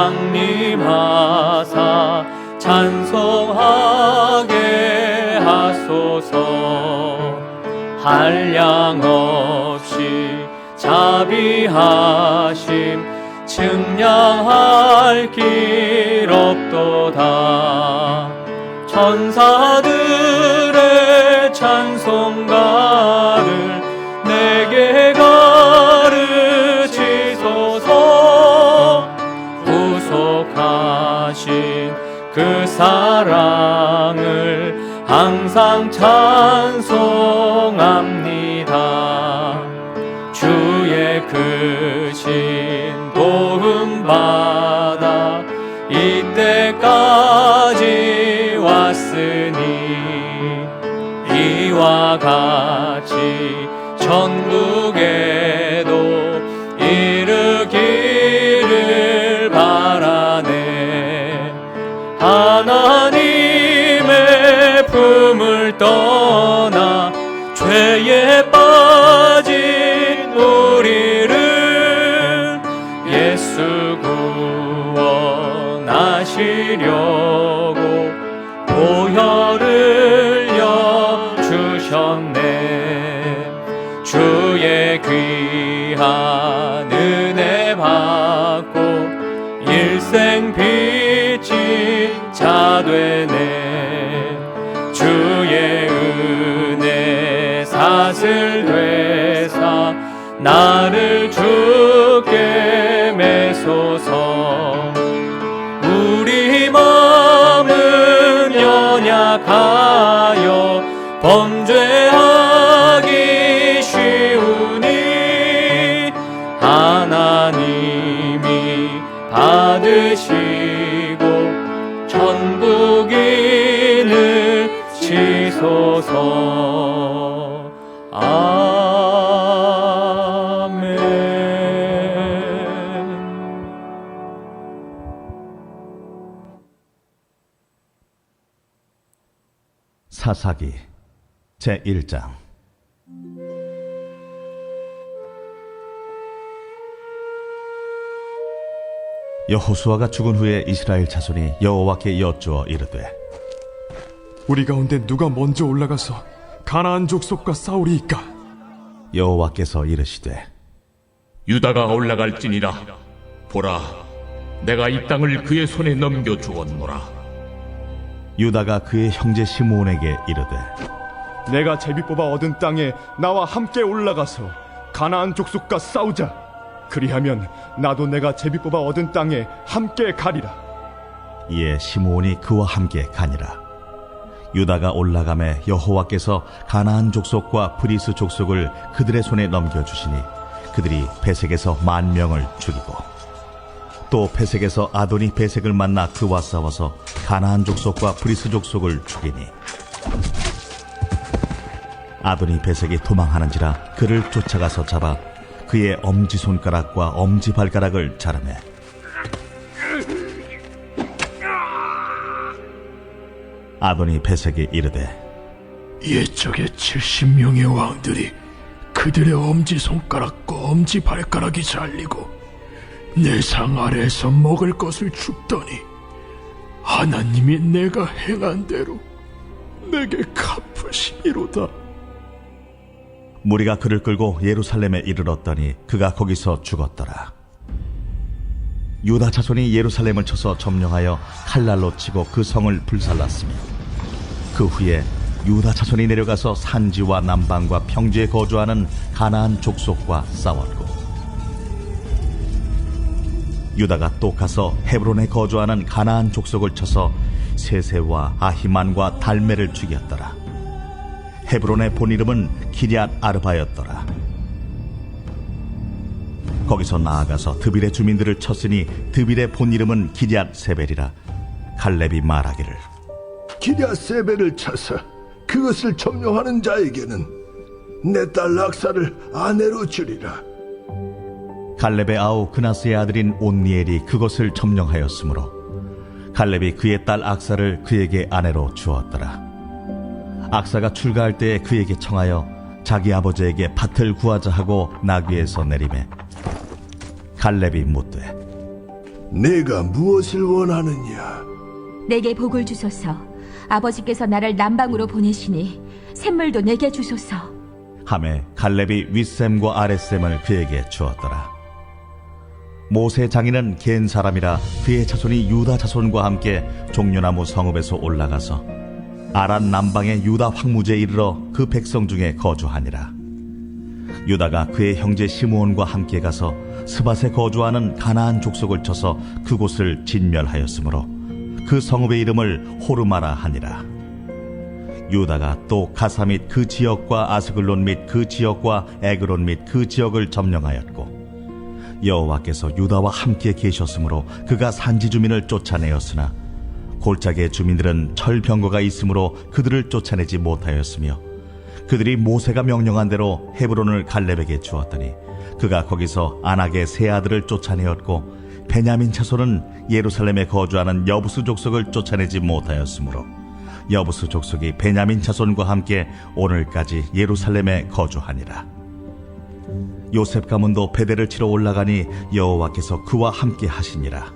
강림하사 찬송하게 하소서. 한량 없이 자비하심 측량할 길 없도다. 천사들의 찬송가를 내게 가르치소서. 구속하신 그 사랑을 항상 찬송합니다. 주의 크신 도움받아 이때까지 왔으니 이와 같이 천국에도 이르기를 바라네. 하나님의 품을 떠나 죄에 빠진 우리를 예수 구원하시려고 보혈을 여주셨네. 주의 귀한 은혜 받고 일생 빚진 자 되네. 주의 은혜 사슬 되사 나를 주께 매소서. 우리 마음은 연약하여 범죄하기 쉬우니 하나님이 받으시고 천국인을 치소서. 아멘. 사사기 제1장. 여호수아가 죽은 후에 이스라엘 자손이 여호와께 여쭈어 이르되, 우리 가운데 누가 먼저 올라가서 가나안 족속과 싸우리이까? 여호와께서 이르시되, 유다가 올라갈지니라. 보라, 내가 이 땅을 그의 손에 넘겨 주었노라. 유다가 그의 형제 시므온에게 이르되, 내가 제비 뽑아 얻은 땅에 나와 함께 올라가서 가나안 족속과 싸우자. 그리하면 나도 내가 제비 뽑아 얻은 땅에 함께 가리라. 이에 시므온이 그와 함께 가니라. 유다가 올라가매 여호와께서 가나안 족속과 브리스 족속을 그들의 손에 넘겨주시니 그들이 베색에서 10,000명을 죽이고, 또 베색에서 아도니 베색을 만나 그와 싸워서 가나안 족속과 브리스 족속을 죽이니 아도니 베색이 도망하는지라 그를 쫓아가서 잡아 그의 엄지손가락과 엄지발가락을 자르매 아도니 베색이 이르되, 옛적에 70명의 왕들이 그들의 엄지손가락과 엄지발가락이 잘리고 내 상 아래에서 먹을 것을 줍더니 하나님이 내가 행한 대로 내게 갚으시미로다. 무리가 그를 끌고 예루살렘에 이르렀더니 그가 거기서 죽었더라. 유다 자손이 예루살렘을 쳐서 점령하여 칼날로 치고 그 성을 불살랐으며, 그 후에 유다 자손이 내려가서 산지와 남방과 평지에 거주하는 가나안 족속과 싸웠고, 유다가 또 가서 헤브론에 거주하는 가나안 족속을 쳐서 세세와 아히만과 달메를 죽였더라. 헤브론의 본 이름은 기럇 아르바였더라. 거기서 나아가서 드빌의 주민들을 쳤으니 드빌의 본 이름은 기럇 세벨이라. 갈렙이 말하기를, 기럇 세벨을 쳐서 그것을 점령하는 자에게는 내 딸 락사를 아내로 주리라. 갈렙의 아우 그나스의 아들인 온니엘이 그것을 점령하였으므로 갈렙이 그의 딸 악사를 그에게 아내로 주었더라. 악사가 출가할 때에 그에게 청하여 자기 아버지에게 밭을 구하자 하고 나귀에서 내리매 갈렙이 묻되, 내가 무엇을 원하느냐? 내게 복을 주소서. 아버지께서 나를 남방으로 보내시니 샘물도 내게 주소서. 하매 갈렙이 윗샘과 아랫샘을 그에게 주었더라. 모세 장인은 겐 사람이라 그의 자손이 유다 자손과 함께 종려나무 성읍에서 올라가서 아란 남방의 유다 황무지에 이르러 그 백성 중에 거주하니라. 유다가 그의 형제 시므온과 함께 가서 스밧에 거주하는 가나안 족속을 쳐서 그곳을 진멸하였으므로 그 성읍의 이름을 호르마라 하니라. 유다가 또 가사 및 그 지역과 아스글론 및 그 지역과 에그론 및 그 지역을 점령하였고, 여호와께서 유다와 함께 계셨으므로 그가 산지 주민을 쫓아내었으나 골짜기의 주민들은 철병거가 있으므로 그들을 쫓아내지 못하였으며, 그들이 모세가 명령한 대로 헤브론을 갈렙에게 주었더니 그가 거기서 아낙의 세 아들을 쫓아내었고, 베냐민 자손은 예루살렘에 거주하는 여부스 족속을 쫓아내지 못하였으므로 여부스 족속이 베냐민 자손과 함께 오늘까지 예루살렘에 거주하니라. 요셉 가문도 베델을 치러 올라가니 여호와께서 그와 함께 하시니라.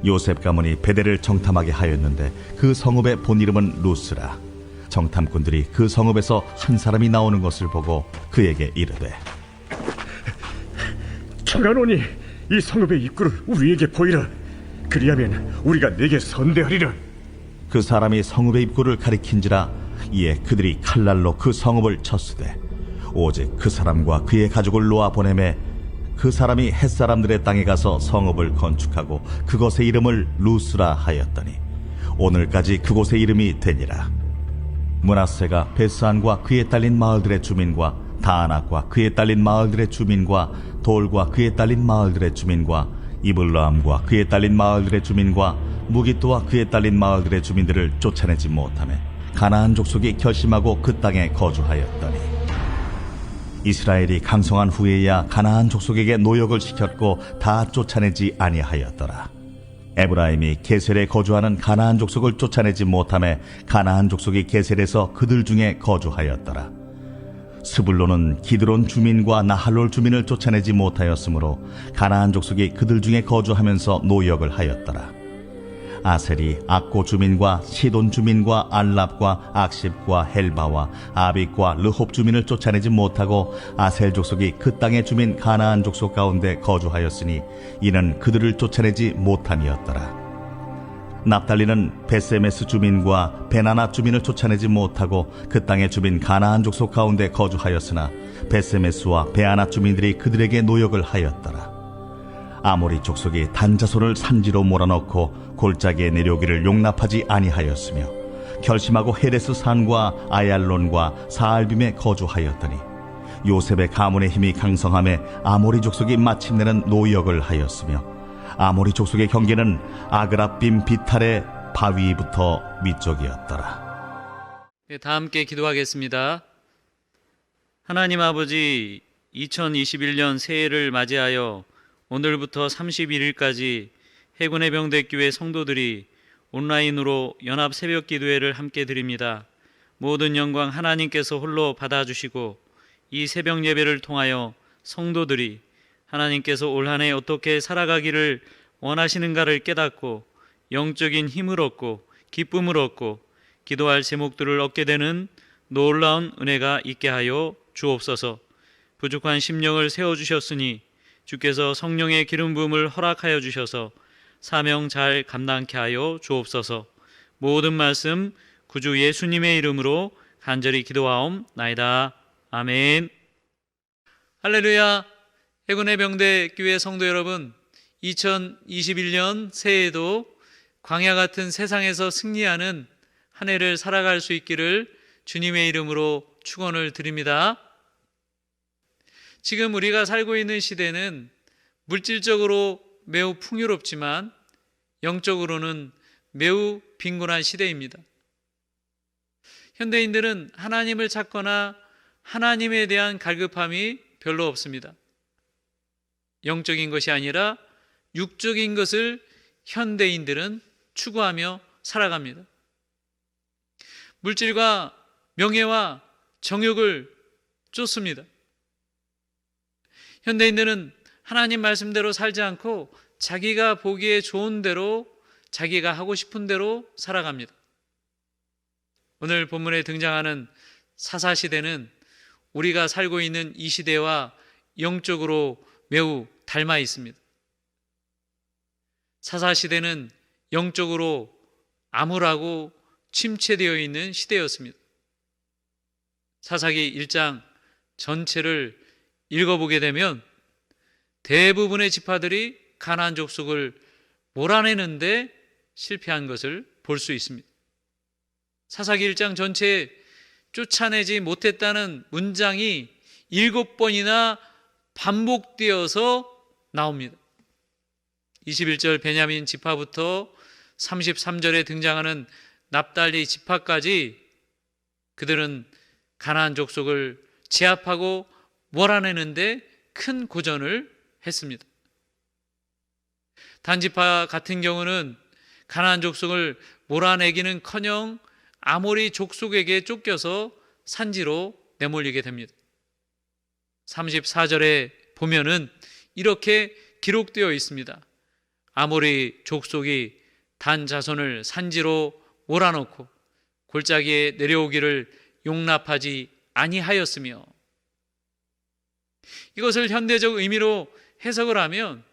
요셉 가문이 베델을 정탐하게 하였는데 그 성읍의 본 이름은 루스라. 정탐꾼들이 그 성읍에서 한 사람이 나오는 것을 보고 그에게 이르되, 청하노니 이 성읍의 입구를 우리에게 보이라. 그리하면 우리가 네게 선대하리라. 그 사람이 성읍의 입구를 가리킨지라. 이에 그들이 칼날로 그 성읍을 쳤으되 오직 그 사람과 그의 가족을 놓아 보내매 그 사람이 햇사람들의 땅에 가서 성읍을 건축하고 그것의 이름을 루스라 하였더니 오늘까지 그곳의 이름이 되니라. 므낫세가 베스안과 그에 딸린 마을들의 주민과 다아낙과 그에 딸린 마을들의 주민과 돌과 그에 딸린 마을들의 주민과 이블라함과 그에 딸린 마을들의 주민과 무기또와 그에 딸린 마을들의 주민들을 쫓아내지 못하며 가나안 족속이 결심하고 그 땅에 거주하였더니, 이스라엘이 강성한 후에야 가나안 족속에게 노역을 시켰고 다 쫓아내지 아니하였더라. 에브라임이 게셀에 거주하는 가나안 족속을 쫓아내지 못하며 가나안 족속이 게셀에서 그들 중에 거주하였더라. 스불론은 기드론 주민과 나할롤 주민을 쫓아내지 못하였으므로 가나안 족속이 그들 중에 거주하면서 노역을 하였더라. 아셀이 악고 주민과 시돈 주민과 알랍과 악십과 헬바와 아빅과 르홉 주민을 쫓아내지 못하고 아셀 족속이 그 땅의 주민 가나안 족속 가운데 거주하였으니 이는 그들을 쫓아내지 못함이었더라. 납달리는 베세메스 주민과 베나나 주민을 쫓아내지 못하고 그 땅의 주민 가나안 족속 가운데 거주하였으나 베세메스와 베아나 주민들이 그들에게 노역을 하였더라. 아모리 족속이 단자손을 산지로 몰아넣고 골짜기에 내려오기를 용납하지 아니하였으며 결심하고 헤레스 산과 아얄론과 사알빔에 거주하였더니 요셉의 가문의 힘이 강성함에 아모리 족속이 마침내는 노역을 하였으며 아모리 족속의 경계는 아그라빔 비탈의 바위부터 위쪽이었더라. 네, 다 함께 기도하겠습니다. 하나님 아버지, 2021년 새해를 맞이하여 오늘부터 31일까지 해군의 병대교회 성도들이 온라인으로 연합 새벽 기도회를 함께 드립니다. 모든 영광 하나님께서 홀로 받아주시고 이 새벽 예배를 통하여 성도들이 하나님께서 올 한 해 어떻게 살아가기를 원하시는가를 깨닫고 영적인 힘을 얻고 기쁨을 얻고 기도할 제목들을 얻게 되는 놀라운 은혜가 있게 하여 주옵소서. 부족한 심령을 세워주셨으니 주께서 성령의 기름 부음을 허락하여 주셔서 사명 잘 감당케 하여 주옵소서. 모든 말씀 구주 예수님의 이름으로 간절히 기도하옵나이다. 아멘. 할렐루야. 해군의 병대 교회 성도 여러분, 2021년 새해에도 광야 같은 세상에서 승리하는 한 해를 살아갈 수 있기를 주님의 이름으로 축원을 드립니다. 지금 우리가 살고 있는 시대는 물질적으로 매우 풍요롭지만 영적으로는 매우 빈곤한 시대입니다. 현대인들은 하나님을 찾거나 하나님에 대한 갈급함이 별로 없습니다. 영적인 것이 아니라 육적인 것을 현대인들은 추구하며 살아갑니다. 물질과 명예와 정욕을 쫓습니다. 현대인들은 하나님 말씀대로 살지 않고 자기가 보기에 좋은 대로, 자기가 하고 싶은 대로 살아갑니다. 오늘 본문에 등장하는 사사시대는 우리가 살고 있는 이 시대와 영적으로 매우 닮아 있습니다. 사사시대는 영적으로 암울하고 침체되어 있는 시대였습니다. 사사기 1장 전체를 읽어보게 되면 대부분의 지파들이 가나안 족속을 몰아내는데 실패한 것을 볼 수 있습니다. 사사기 1장 전체에 쫓아내지 못했다는 문장이 7번이나 반복되어서 나옵니다. 21절 베냐민 지파부터 33절에 등장하는 납달리 지파까지 그들은 가나안 족속을 제압하고 몰아내는데 큰 고전을 했습니다. 단지파 같은 경우는 가나안 족속을 몰아내기는커녕 아모리 족속에게 쫓겨서 산지로 내몰리게 됩니다. 34절에 보면은 이렇게 기록되어 있습니다. 아모리 족속이 단 자손을 산지로 몰아넣고 골짜기에 내려오기를 용납하지 아니하였으며, 이것을 현대적 의미로 해석을 하면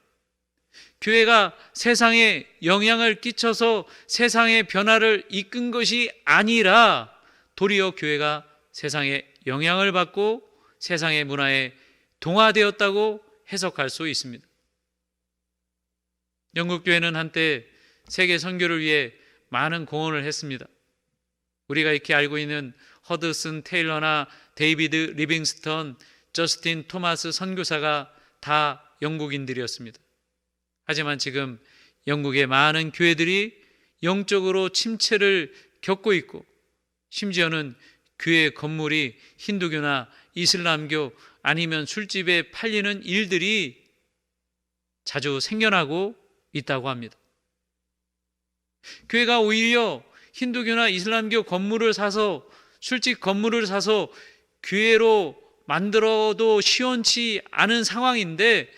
교회가 세상에 영향을 끼쳐서 세상의 변화를 이끈 것이 아니라 도리어 교회가 세상에 영향을 받고 세상의 문화에 동화되었다고 해석할 수 있습니다. 영국 교회는 한때 세계 선교를 위해 많은 공헌을 했습니다. 우리가 익히 알고 있는 허드슨 테일러나 데이비드 리빙스턴, 저스틴 토마스 선교사가 다 영국인들이었습니다. 하지만 지금 영국의 많은 교회들이 영적으로 침체를 겪고 있고, 심지어는 교회 건물이 힌두교나 이슬람교 아니면 술집에 팔리는 일들이 자주 생겨나고 있다고 합니다. 교회가 오히려 힌두교나 이슬람교 건물을 사서, 술집 건물을 사서 교회로 만들어도 시원치 않은 상황인데,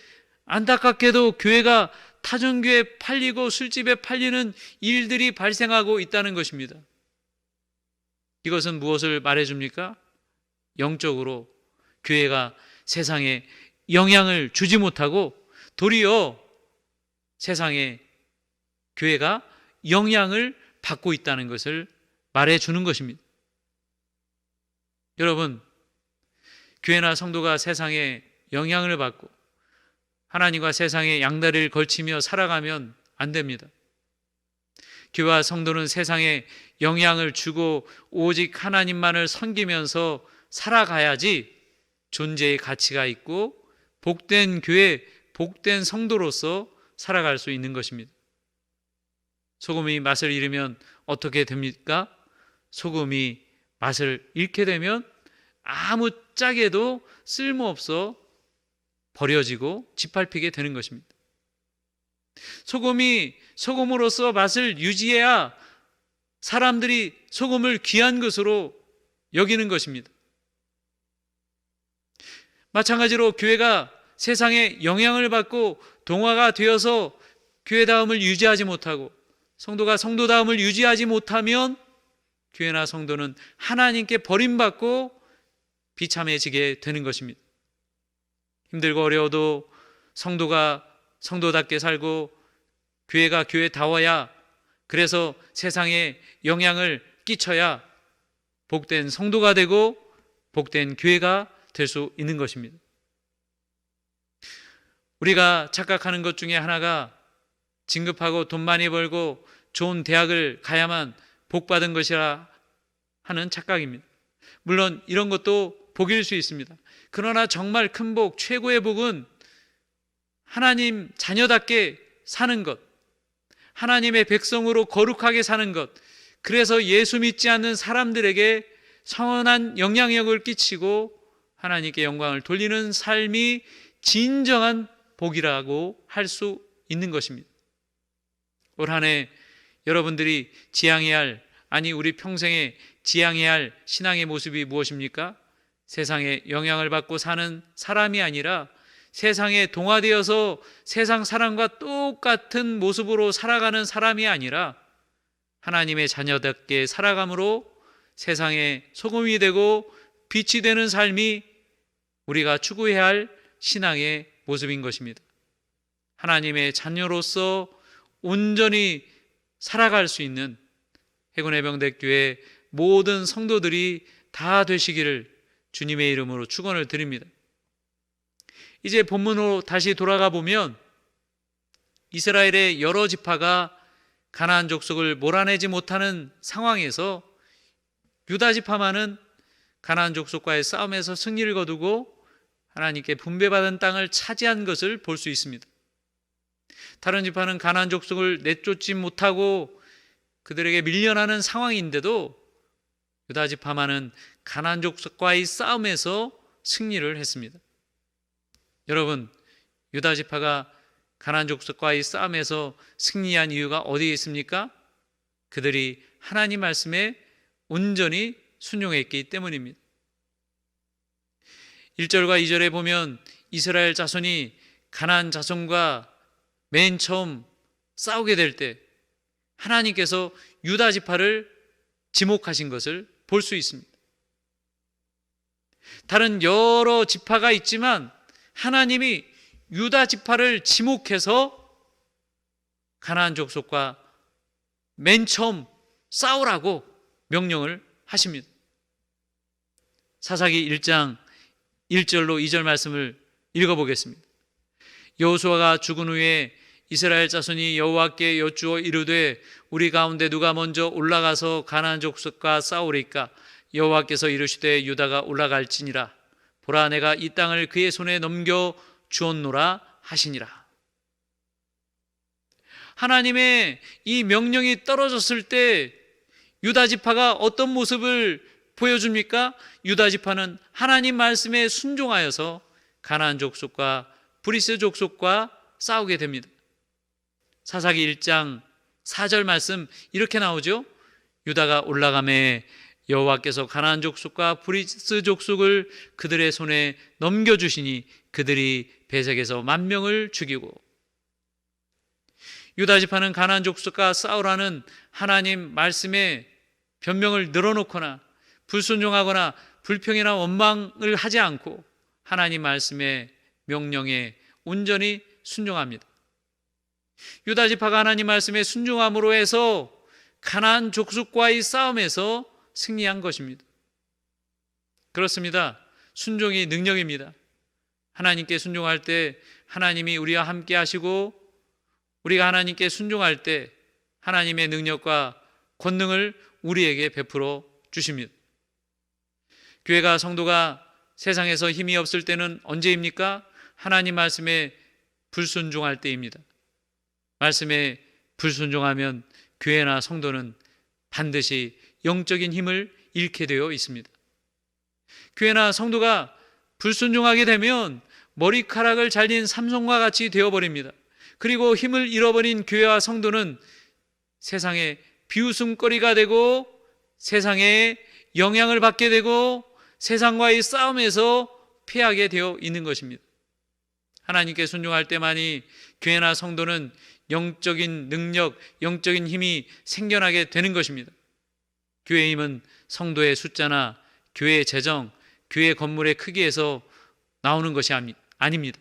안타깝게도 교회가 타종교에 팔리고 술집에 팔리는 일들이 발생하고 있다는 것입니다. 이것은 무엇을 말해줍니까? 영적으로 교회가 세상에 영향을 주지 못하고 도리어 세상에 교회가 영향을 받고 있다는 것을 말해주는 것입니다. 여러분, 교회나 성도가 세상에 영향을 받고 하나님과 세상의 양다리를 걸치며 살아가면 안 됩니다. 교회와 성도는 세상에 영향을 주고 오직 하나님만을 섬기면서 살아가야지 존재의 가치가 있고 복된 교회, 복된 성도로서 살아갈 수 있는 것입니다. 소금이 맛을 잃으면 어떻게 됩니까? 소금이 맛을 잃게 되면 아무 짝에도 쓸모없어 버려지고 짓밟히게 되는 것입니다. 소금이 소금으로서 맛을 유지해야 사람들이 소금을 귀한 것으로 여기는 것입니다. 마찬가지로 교회가 세상에 영향을 받고 동화가 되어서 교회다움을 유지하지 못하고 성도가 성도다움을 유지하지 못하면 교회나 성도는 하나님께 버림받고 비참해지게 되는 것입니다. 힘들고 어려워도 성도가 성도답게 살고 교회가 교회다워야, 그래서 세상에 영향을 끼쳐야 복된 성도가 되고 복된 교회가 될 수 있는 것입니다. 우리가 착각하는 것 중에 하나가 진급하고 돈 많이 벌고 좋은 대학을 가야만 복받은 것이라 하는 착각입니다. 물론 이런 것도 복일 수 있습니다. 그러나 정말 큰 복, 최고의 복은 하나님 자녀답게 사는 것, 하나님의 백성으로 거룩하게 사는 것, 그래서 예수 믿지 않는 사람들에게 선한 영향력을 끼치고 하나님께 영광을 돌리는 삶이 진정한 복이라고 할 수 있는 것입니다. 올 한 해 여러분들이 지향해야 할, 아니 우리 평생에 지향해야 할 신앙의 모습이 무엇입니까? 세상에 영향을 받고 사는 사람이 아니라 세상에 동화되어서 세상 사람과 똑같은 모습으로 살아가는 사람이 아니라 하나님의 자녀답게 살아감으로 세상에 소금이 되고 빛이 되는 삶이 우리가 추구해야 할 신앙의 모습인 것입니다. 하나님의 자녀로서 온전히 살아갈 수 있는 해군의 병대교회 모든 성도들이 다 되시기를 주님의 이름으로 축원을 드립니다. 이제 본문으로 다시 돌아가 보면 이스라엘의 여러 지파가 가나안 족속을 몰아내지 못하는 상황에서 유다 지파만은 가나안 족속과의 싸움에서 승리를 거두고 하나님께 분배받은 땅을 차지한 것을 볼 수 있습니다. 다른 지파는 가나안 족속을 내쫓지 못하고 그들에게 밀려나는 상황인데도 유다 지파만은 가나안 족속과의 싸움에서 승리를 했습니다. 여러분, 유다 지파가 가나안 족속과의 싸움에서 승리한 이유가 어디에 있습니까? 그들이 하나님 말씀에 온전히 순종했기 때문입니다. 1절과 2절에 보면 이스라엘 자손이 가나안 자손과 맨 처음 싸우게 될 때 하나님께서 유다 지파를 지목하신 것을 볼 수 있습니다. 다른 여러 지파가 있지만 하나님이 유다 지파를 지목해서 가나안 족속과 맨 처음 싸우라고 명령을 하십니다. 사사기 1장 1절로 2절 말씀을 읽어보겠습니다. 여호수아가 죽은 후에 이스라엘 자손이 여호와께 여쭈어 이르되 우리 가운데 누가 먼저 올라가서 가나안 족속과 싸우리까? 여호와께서 이르시되 유다가 올라갈지니라. 보라, 내가 이 땅을 그의 손에 넘겨 주었노라 하시니라. 하나님의 이 명령이 떨어졌을 때 유다 지파가 어떤 모습을 보여줍니까? 유다 지파는 하나님 말씀에 순종하여서 가나안 족속과 브리스 족속과 싸우게 됩니다. 사사기 1장 4절 말씀 이렇게 나오죠. 유다가 올라가매 여호와께서 가나안 족속과 브리스 족속을 그들의 손에 넘겨주시니 그들이 베색에서 10,000명을 죽이고. 유다 지파는 가나안 족속과 싸우라는 하나님 말씀에 변명을 늘어놓거나 불순종하거나 불평이나 원망을 하지 않고 하나님 말씀의 명령에 온전히 순종합니다. 유다 지파가 하나님 말씀에 순종함으로 해서 가나안 족속과의 싸움에서 승리한 것입니다. 그렇습니다. 순종이 능력입니다. 하나님께 순종할 때 하나님이 우리와 함께 하시고 우리가 하나님께 순종할 때 하나님의 능력과 권능을 우리에게 베풀어 주십니다. 교회가 성도가 세상에서 힘이 없을 때는 언제입니까? 하나님 말씀에 불순종할 때입니다. 말씀에 불순종하면 교회나 성도는 반드시 영적인 힘을 잃게 되어 있습니다. 교회나 성도가 불순종하게 되면 머리카락을 잘린 삼손과 같이 되어버립니다. 그리고 힘을 잃어버린 교회와 성도는 세상에 비웃음거리가 되고 세상에 영향을 받게 되고 세상과의 싸움에서 패하게 되어 있는 것입니다. 하나님께 순종할 때만이 교회나 성도는 영적인 능력, 영적인 힘이 생겨나게 되는 것입니다. 교회의 힘은 성도의 숫자나 교회의 재정, 교회 건물의 크기에서 나오는 것이 아닙니다.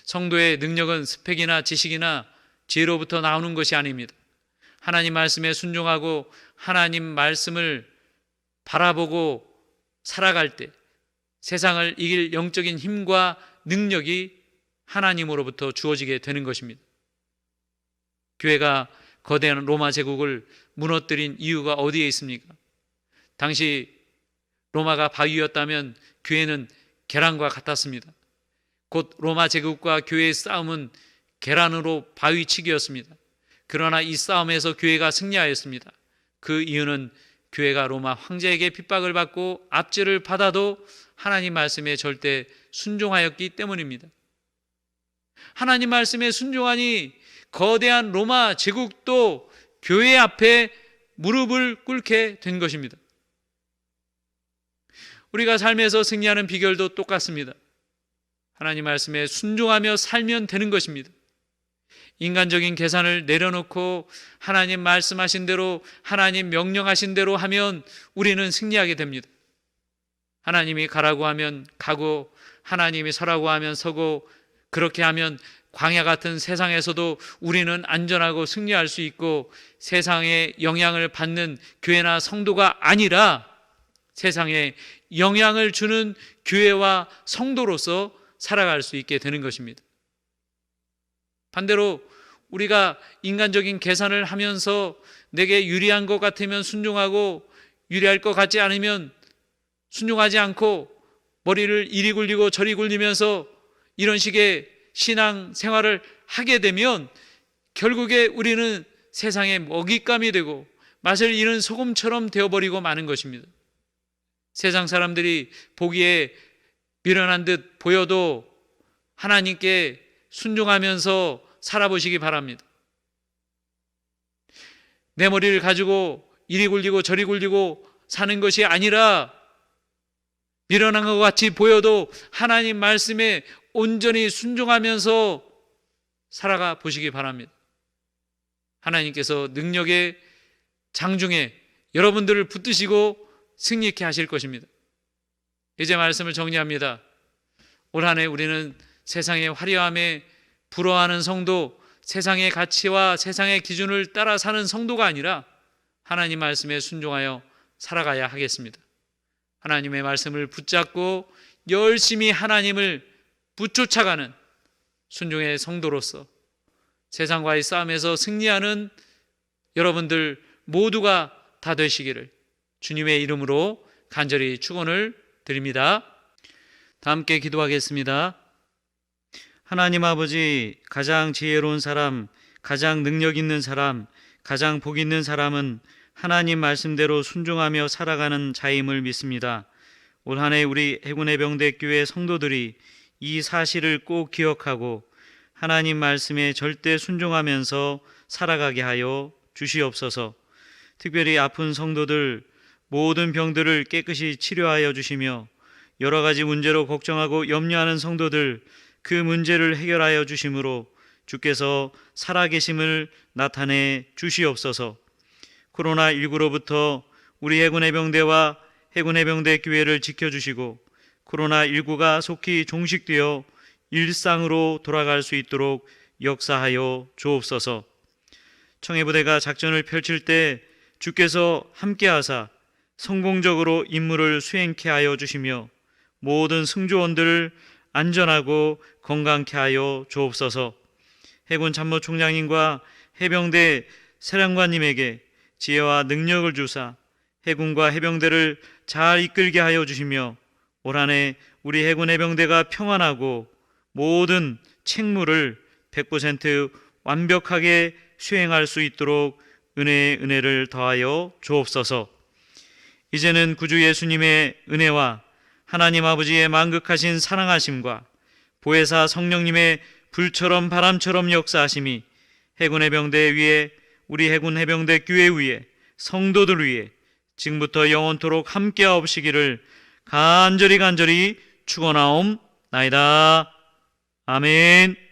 성도의 능력은 스펙이나 지식이나 지혜로부터 나오는 것이 아닙니다. 하나님 말씀에 순종하고 하나님 말씀을 바라보고 살아갈 때 세상을 이길 영적인 힘과 능력이 하나님으로부터 주어지게 되는 것입니다. 교회가 거대한 로마 제국을 무너뜨린 이유가 어디에 있습니까? 당시 로마가 바위였다면 교회는 계란과 같았습니다. 곧 로마 제국과 교회의 싸움은 계란으로 바위치기였습니다. 그러나 이 싸움에서 교회가 승리하였습니다. 그 이유는 교회가 로마 황제에게 핍박을 받고 압제를 받아도 하나님 말씀에 절대 순종하였기 때문입니다. 하나님 말씀에 순종하니 거대한 로마 제국도 교회 앞에 무릎을 꿇게 된 것입니다. 우리가 삶에서 승리하는 비결도 똑같습니다. 하나님 말씀에 순종하며 살면 되는 것입니다. 인간적인 계산을 내려놓고 하나님 말씀하신 대로, 하나님 명령하신 대로 하면 우리는 승리하게 됩니다. 하나님이 가라고 하면 가고, 하나님이 서라고 하면 서고, 그렇게 하면 광야 같은 세상에서도 우리는 안전하고 승리할 수 있고, 세상에 영향을 받는 교회나 성도가 아니라 세상에 영향을 주는 교회와 성도로서 살아갈 수 있게 되는 것입니다. 반대로 우리가 인간적인 계산을 하면서 내게 유리한 것 같으면 순종하고, 유리할 것 같지 않으면 순종하지 않고 머리를 이리 굴리고 저리 굴리면서 이런 식의 신앙 생활을 하게 되면 결국에 우리는 세상의 먹잇감이 되고 맛을 잃은 소금처럼 되어버리고 마는 것입니다. 세상 사람들이 보기에 미련한 듯 보여도 하나님께 순종하면서 살아보시기 바랍니다. 내 머리를 가지고 이리 굴리고 저리 굴리고 사는 것이 아니라 미련한 것 같이 보여도 하나님 말씀에 온전히 순종하면서 살아가 보시기 바랍니다. 하나님께서 능력의 장중에 여러분들을 붙드시고 승리케 하실 것입니다. 이제 말씀을 정리합니다. 올 한 해 우리는 세상의 화려함에 부러워하는 성도, 세상의 가치와 세상의 기준을 따라 사는 성도가 아니라 하나님 말씀에 순종하여 살아가야 하겠습니다. 하나님의 말씀을 붙잡고 열심히 하나님을 붙쫓아가는 순종의 성도로서 세상과의 싸움에서 승리하는 여러분들 모두가 다 되시기를 주님의 이름으로 간절히 축원을 드립니다. 다 함께 기도하겠습니다. 하나님 아버지, 가장 지혜로운 사람, 가장 능력 있는 사람, 가장 복 있는 사람은 하나님 말씀대로 순종하며 살아가는 자임을 믿습니다. 올 한 해 우리 해군해병대교회 성도들이 이 사실을 꼭 기억하고 하나님 말씀에 절대 순종하면서 살아가게 하여 주시옵소서. 특별히 아픈 성도들 모든 병들을 깨끗이 치료하여 주시며 여러 가지 문제로 걱정하고 염려하는 성도들 그 문제를 해결하여 주심으로 주께서 살아계심을 나타내 주시옵소서. 코로나19로부터 우리 해군해병대와 해군해병대 교회를 지켜주시고 코로나19가 속히 종식되어 일상으로 돌아갈 수 있도록 역사하여 주옵소서. 청해부대가 작전을 펼칠 때 주께서 함께하사 성공적으로 임무를 수행케 하여 주시며 모든 승조원들을 안전하고 건강케 하여 주옵소서. 해군 참모총장님과 해병대 사령관님에게 지혜와 능력을 주사 해군과 해병대를 잘 이끌게 하여 주시며 올 한 해 우리 해군 해병대가 평안하고 모든 책무를 100% 완벽하게 수행할 수 있도록 은혜의 은혜를 더하여 주옵소서. 이제는 구주 예수님의 은혜와 하나님 아버지의 만극하신 사랑하심과 보혜사 성령님의 불처럼 바람처럼 역사하심이 해군 해병대 위에 우리 해군 해병대 교회 위에 성도들 위에 지금부터 영원토록 함께하옵시기를 간절히 축원하옵나이다. 아멘.